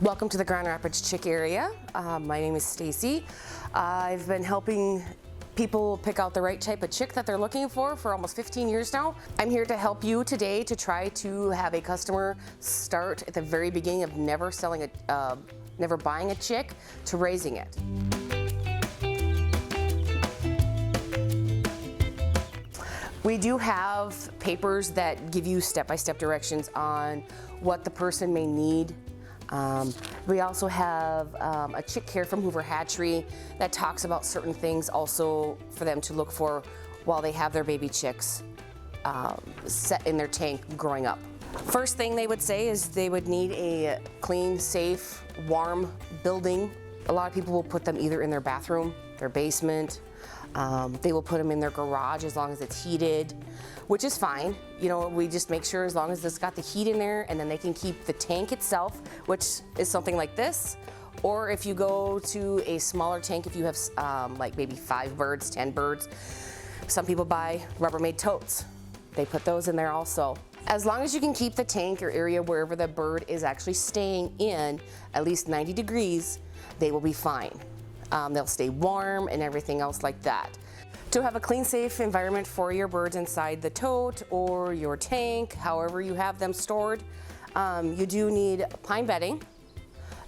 Welcome to the Grand Rapids chick area. My name is Stacy. I've been helping people pick out the right type of chick that they're looking for almost 15 years now. I'm here to help you today to try to have a customer start at the very beginning of never buying a chick to raising it. We do have papers that give you step-by-step directions on what the person may need. We also have a chick care from Hoover Hatchery that talks about certain things also for them to look for while they have their baby chicks set in their tank growing up. First thing they would say is they would need a clean, safe, warm building. A lot of people will put them either in their bathroom, their basement. They will put them in their garage as long as it's heated, which is fine. You know, we just make sure as long as it's got the heat in there, and then they can keep the tank itself, which is something like this. Or if you go to a smaller tank, if you have like maybe 5 birds, 10 birds, some people buy Rubbermaid totes. They put those in there also. As long as you can keep the tank or area wherever the bird is actually staying in at least 90 degrees, they will be fine. They'll stay warm and everything else like that. To have a clean, safe environment for your birds inside the tote or your tank, however you have them stored, you do need pine bedding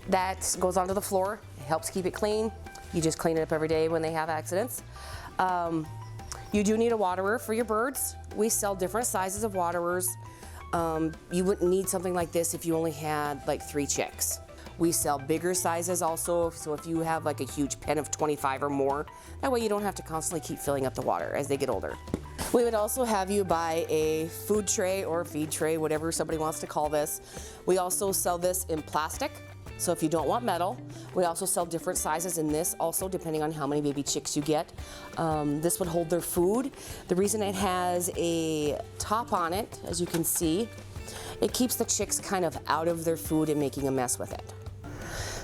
that goes onto the floor. It helps keep it clean. You just clean it up every day when they have accidents. You do need a waterer for your birds. We sell different sizes of waterers. You wouldn't need something like this if you only had like 3 chicks. We sell bigger sizes also, so if you have like a huge pen of 25 or more, that way you don't have to constantly keep filling up the water as they get older. We would also have you buy a food tray or feed tray, whatever somebody wants to call this. We also sell this in plastic, so if you don't want metal. We also sell different sizes in this also, depending on how many baby chicks you get. This would hold their food. The reason it has a top on it, as you can see, it keeps the chicks kind of out of their food and making a mess with it.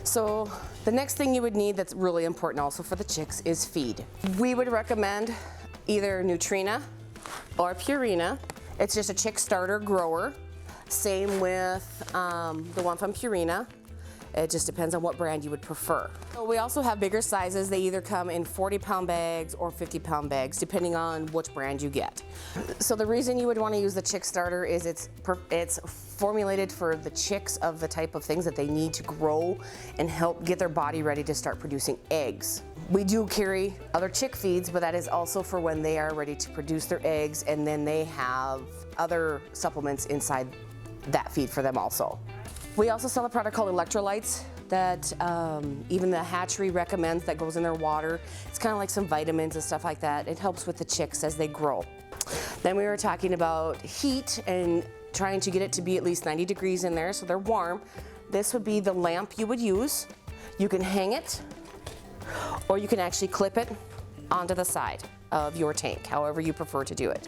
So the next thing you would need that's really important also for the chicks is feed. We would recommend either Nutrina or Purina. It's just a chick starter grower. Same with the one from Purina. It just depends on what brand you would prefer. So we also have bigger sizes. They either come in 40-pound bags or 50-pound bags, depending on which brand you get. So the reason you would want to use the chick starter is it's formulated for the chicks of the type of things that they need to grow and help get their body ready to start producing eggs. We do carry other chick feeds, but that is also for when they are ready to produce their eggs, and then they have other supplements inside that feed for them also. We also sell a product called Electrolytes that even the hatchery recommends that goes in their water. It's kind of like some vitamins and stuff like that. It helps with the chicks as they grow. Then we were talking about heat and trying to get it to be at least 90 degrees in there so they're warm. This would be the lamp you would use. You can hang it, or you can actually clip it onto the side of your tank, however you prefer to do it.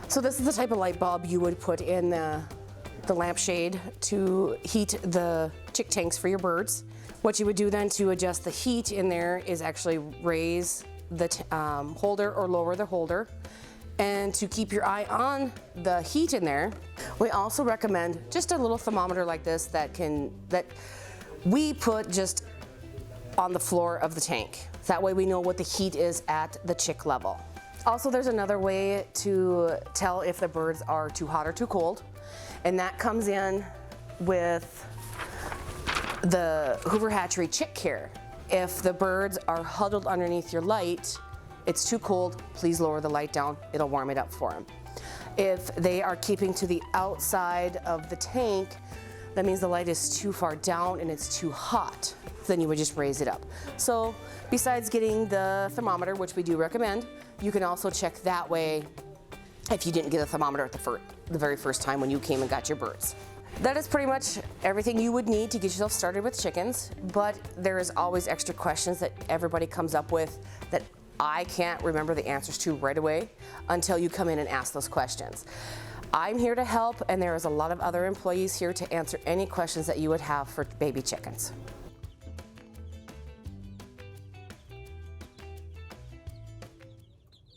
So this is the type of light bulb you would put in the lampshade to heat the chick tanks for your birds. What you would do then to adjust the heat in there is actually raise the holder or lower the holder. And to keep your eye on the heat in there, we also recommend just a little thermometer like this that we put just on the floor of the tank. That way we know what the heat is at the chick level. Also, there's another way to tell if the birds are too hot or too cold, and that comes in with the Hoover Hatchery Chick Care. If the birds are huddled underneath your light, it's too cold, please lower the light down, it'll warm it up for them. If they are keeping to the outside of the tank, that means the light is too far down and it's too hot, then you would just raise it up. So besides getting the thermometer, which we do recommend, you can also check that way if you didn't get a thermometer at the very first time when you came and got your birds. That is pretty much everything you would need to get yourself started with chickens, but there is always extra questions that everybody comes up with that I can't remember the answers to right away until you come in and ask those questions. I'm here to help, and there is a lot of other employees here to answer any questions that you would have for baby chickens.